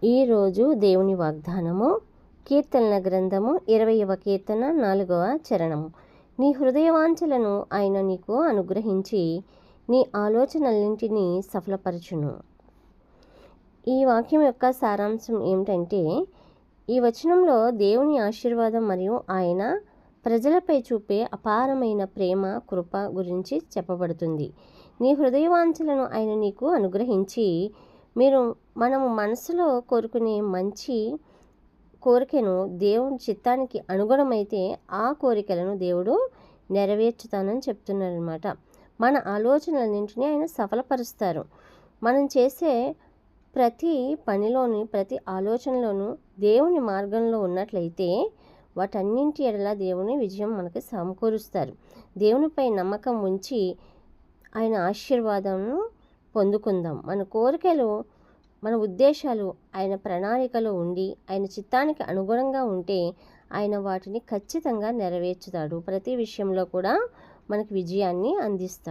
ఈరోజు దేవుని వాగ్దానము కీర్తనల గ్రంథము 20వ కీర్తన 4వ చరణము. నీ హృదయవాంఛలను ఆయన నీకు అనుగ్రహించి నీ ఆలోచనలన్నింటినీ సఫలపరచును. ఈ వాక్యం యొక్క సారాంశం ఏమిటంటే, ఈ వచనంలో దేవుని ఆశీర్వాదం మరియు ఆయన ప్రజలపై చూపే అపారమైన ప్రేమ కృప గురించి చెప్పబడుతుంది. నీ హృదయవాంఛలను ఆయన నీకు అనుగ్రహించి మనము మనసులో కోరుకునే మంచి కోరికను దేవుని చిత్తానికి అనుగుణమైతే ఆ కోరికలను దేవుడు నెరవేర్చుతానని చెప్తున్నారనమాట. మన ఆలోచనలన్నింటినీ ఆయన సఫలపరుస్తారు. మనం చేసే ప్రతి పనిలోని ప్రతి ఆలోచనలోనూ దేవుని మార్గంలో ఉన్నట్లయితే వాటన్నింటి ఎడల దేవుని విజయం మనకు సమకూరుస్తారు. దేవునిపై నమ్మకం ఉంచి ఆయన ఆశీర్వాదంను పొందుకుందాం. మన కోరికలు, మన ఉద్దేశాలు ఆయన ప్రణాళికలో ఉండి ఆయన చిత్తానికి అనుగుణంగా ఉంటే ఆయన వాటిని ఖచ్చితంగా నెరవేర్చుతాడు. ప్రతి విషయంలో కూడా మనకు విజయాన్ని అందిస్తాడు.